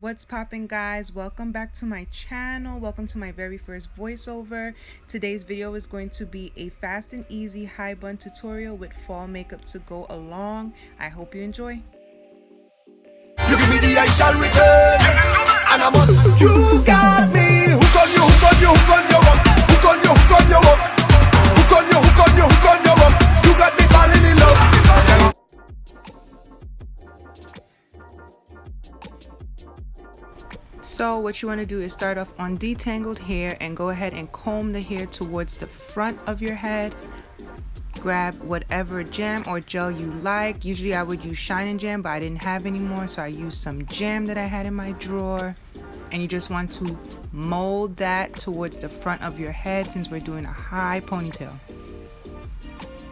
What's poppin', guys? Welcome back to my channel. Welcome to my very first voiceover. Today's video is going to be a fast and easy high bun tutorial with fall makeup to go along. I hope you enjoy. You give me the I shall return, and I must. You got me. Hook on you, hook on you, hook on you up. Hook on you, hook on you up. Hook on you, hook on you, hook on you up. You got me falling in love. So what you want to do is start off on detangled hair and go ahead and comb the hair towards the front of your head. Grab whatever jam or gel you like. Usually I would use Shine and Jam, but I didn't have any more, so I used some jam that I had in my drawer. And you just want to mold that towards the front of your head since we're doing a high ponytail.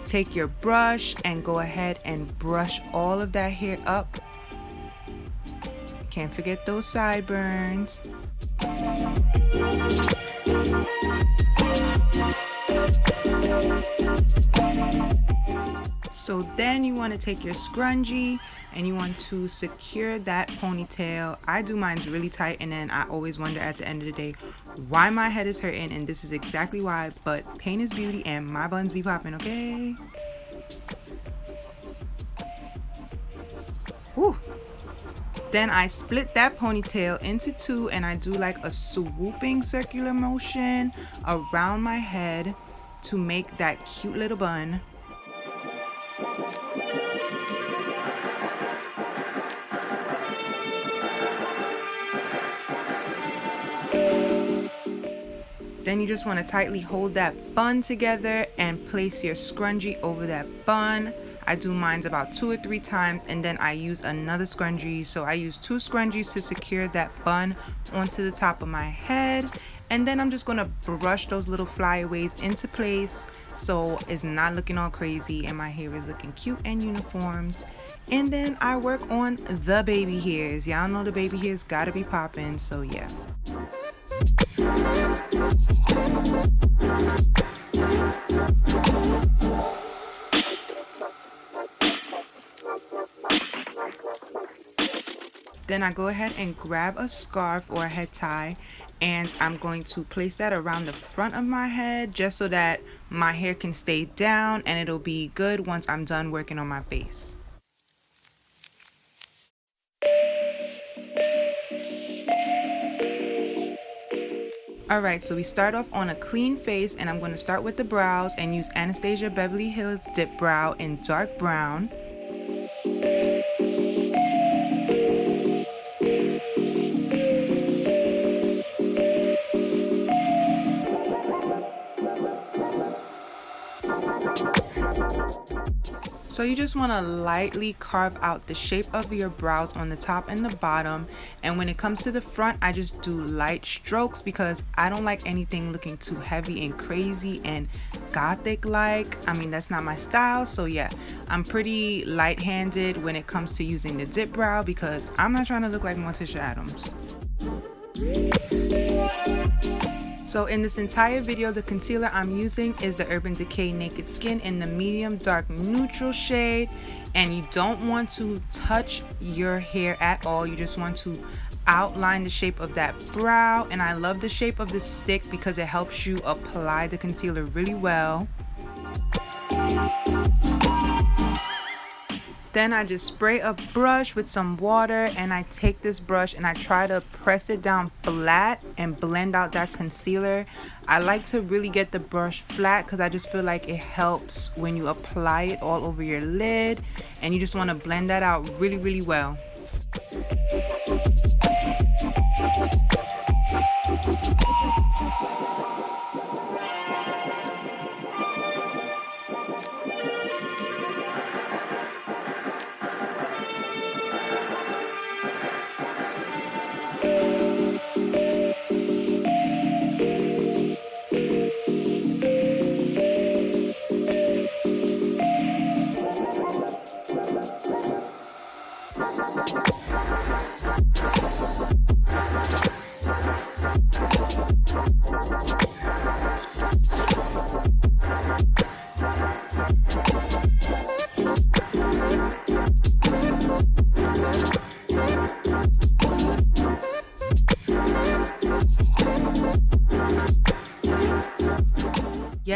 Take your brush and go ahead and brush all of that hair up. Can't forget those sideburns. So then you want to take your scrunchie and you want to secure that ponytail. I do mine's really tight, and then I always wonder at the end of the day why my head is hurting, and this is exactly why. But pain is beauty and my buns be popping, okay? Whew. Then I split that ponytail into two and I do like a swooping circular motion around my head to make that cute little bun. Then you just want to tightly hold that bun together and place your scrunchie over that bun. I do mine about 2 or 3 times, and then I use another scrunchie. So I use 2 scrunchies to secure that bun onto the top of my head. And then I'm just going to brush those little flyaways into place so it's not looking all crazy and my hair is looking cute and uniformed. And then I work on the baby hairs. Y'all know the baby hairs gotta be popping, so yeah. Then I go ahead and grab a scarf or a head tie, and I'm going to place that around the front of my head just so that my hair can stay down and it'll be good once I'm done working on my base. Alright, so we start off on a clean face, and I'm going to start with the brows and use Anastasia Beverly Hills Dip Brow in dark brown. So you just want to lightly carve out the shape of your brows on the top and the bottom, and when it comes to the front I just do light strokes because I don't like anything looking too heavy and crazy and gothic like. I mean, that's not my style, so yeah, I'm pretty light-handed when it comes to using the dip brow because I'm not trying to look like Morticia Adams. So in this entire video, the concealer I'm using is the Urban Decay Naked Skin in the medium dark neutral shade, and you don't want to touch your hair at all. You just want to outline the shape of that brow, and I love the shape of this stick because it helps you apply the concealer really well. Then I just spray a brush with some water, and I take this brush and I try to press it down flat and blend out that concealer. I like to really get the brush flat because I just feel like it helps when you apply it all over your lid, and you just want to blend that out really, really well.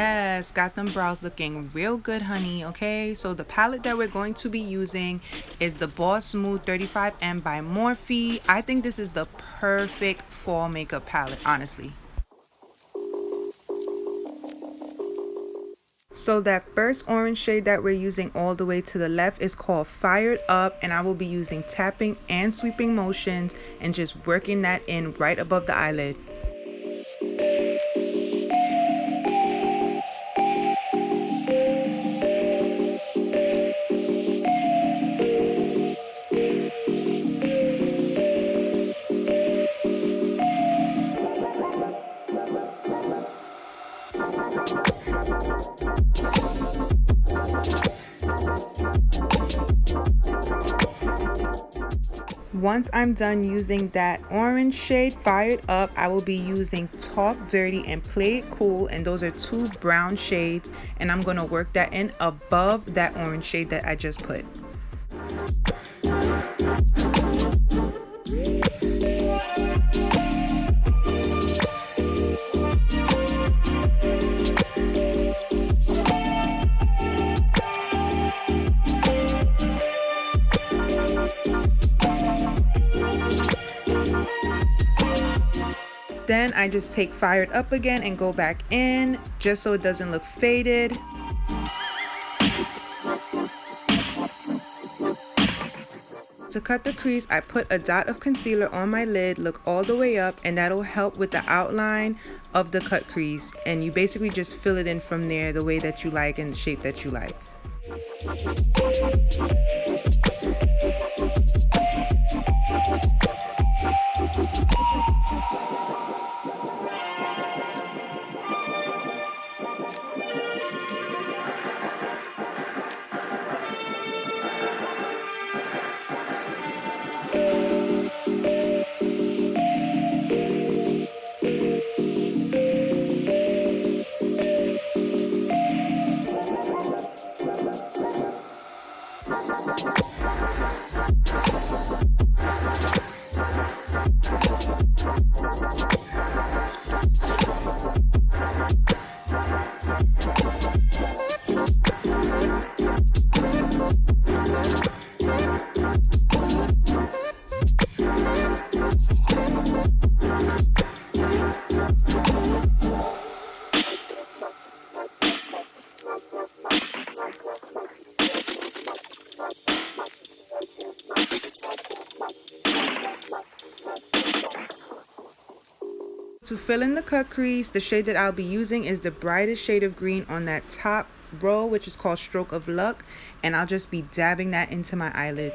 Yes, got them brows looking real good, honey. Okay, so the palette that we're going to be using is the Boss Smooth 35M by Morphe. I think this is the perfect fall makeup palette, honestly. So that first orange shade that we're using all the way to the left is called Fired Up, and I will be using tapping and sweeping motions and just working that in right above the eyelid. Once I'm done using that orange shade Fired Up, I will be using Talk Dirty and Play It Cool, and those are two brown shades, and I'm going to work that in above that orange shade that I just put. Then I just take Fired Up again and go back in just so it doesn't look faded. To cut the crease, I put a dot of concealer on my lid, look all the way up, and that'll help with the outline of the cut crease. And you basically just fill it in from there the way that you like and the shape that you like. To fill in the cut crease, the shade that I'll be using is the brightest shade of green on that top row, which is called Stroke of Luck, and I'll just be dabbing that into my eyelid.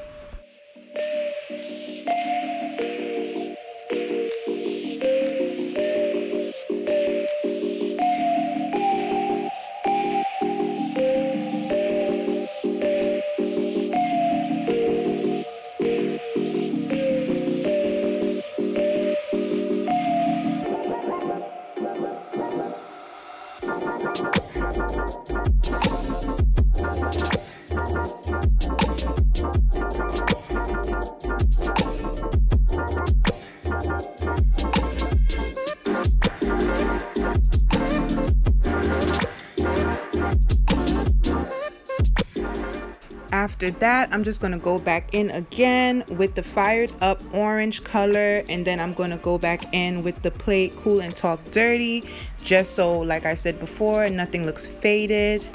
After that, I'm just going to go back in again with the Fired Up orange color, and then I'm going to go back in with the Play It Cool and Talk Dirty, just so, like I said before, nothing looks faded.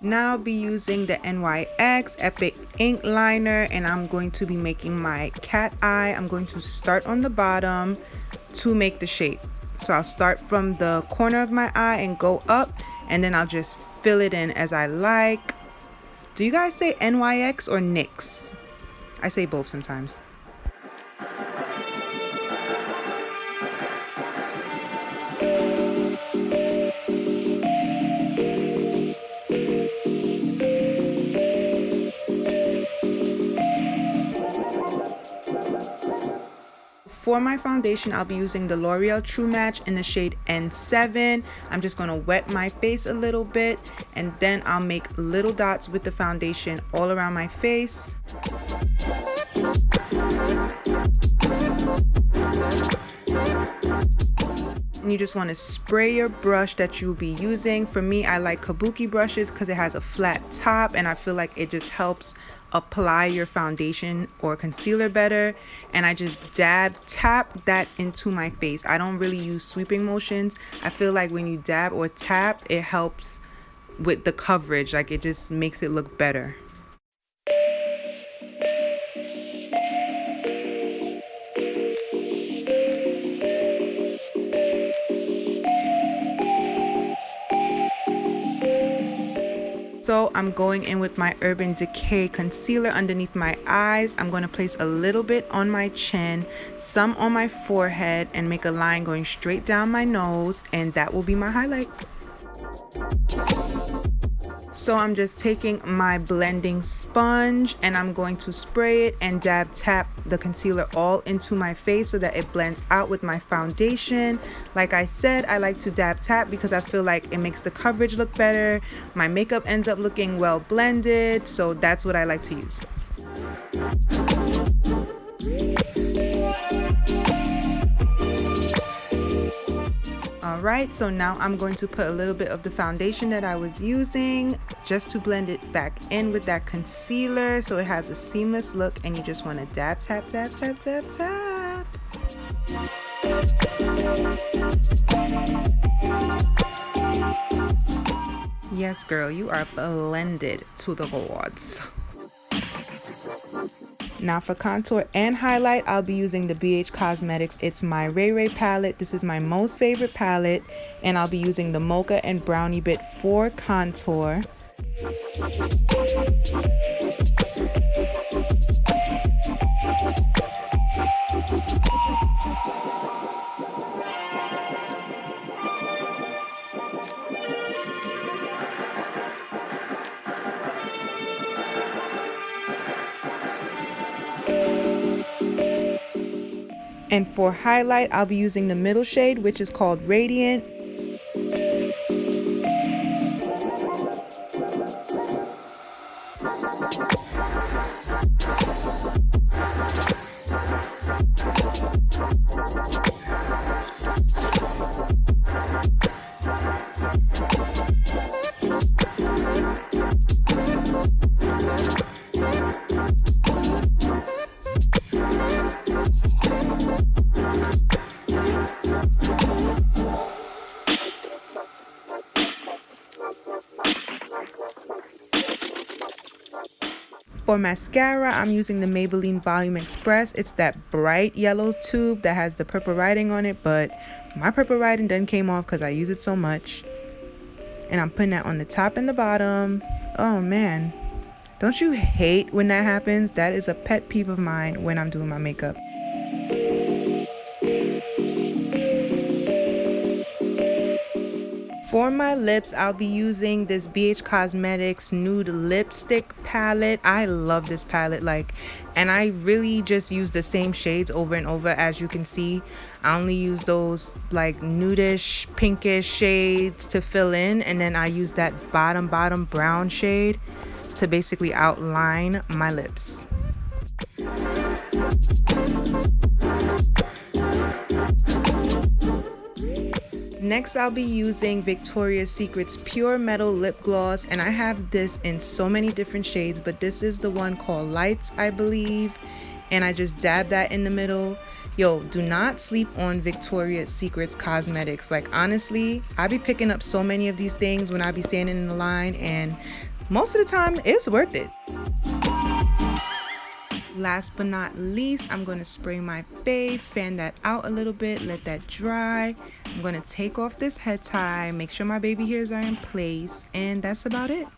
Now I'll be using the NYX Epic Ink Liner, and I'm going to be making my cat eye. I'm going to start on the bottom to make the shape. So I'll start from the corner of my eye and go up, and then I'll just fill it in as I like. Do you guys say NYX or NYX? I say both sometimes. For my foundation, I'll be using the L'Oreal True Match in the shade N7. I'm just gonna wet my face a little bit, and then I'll make little dots with the foundation all around my face. And you just want to spray your brush that you'll be using. For me, I like kabuki brushes because it has a flat top and I feel like it just helps apply your foundation or concealer better. And I just tap that into my face. I don't really use sweeping motions. I feel like when you dab or tap, it helps with the coverage. Like, it just makes it look better. So I'm going in with my Urban Decay concealer underneath my eyes. I'm going to place a little bit on my chin, some on my forehead, and make a line going straight down my nose, and that will be my highlight. So I'm just taking my blending sponge and I'm going to spray it and tap the concealer all into my face so that it blends out with my foundation. Like I said, I like to tap because I feel like it makes the coverage look better. My makeup ends up looking well blended, so that's what I like to use. Alright, so now I'm going to put a little bit of the foundation that I was using just to blend it back in with that concealer so it has a seamless look, and you just want to tap. Yes, girl, you are blended to the gods. Now for contour and highlight, I'll be using the BH Cosmetics. It's my Raye palette. This is my most favorite palette, and I'll be using the Mocha and Brownie Bit for contour. And for highlight, I'll be using the middle shade, which is called Radiant. For mascara, I'm using the Maybeline Volume Express. It's that bright yellow tube that has the purple writing on it, but my purple writing done came off because I use it so much. And I'm putting that on the top and the bottom. Oh man, don't you hate when that happens? That is a pet peeve of mine when I'm doing my makeup. For my lips, I'll be using this BH Cosmetics Nude lipstick palette. I love this palette, and I really just use the same shades over and over. As you can see, I only use those nudish, pinkish shades to fill in, and then I use that bottom brown shade to basically outline my lips. Next, I'll be using Victoria's Secret's Pure Metal Lip Gloss, and I have this in so many different shades, but this is the one called Lights, I believe, and I just dab that in the middle. Yo, do not sleep on Victoria's Secret's cosmetics. Honestly, I be picking up so many of these things when I be standing in the line, and most of the time, it's worth it. Last but not least, I'm going to spray my face, fan that out a little bit, let that dry. I'm going to take off this head tie, make sure my baby hairs are in place, and that's about it.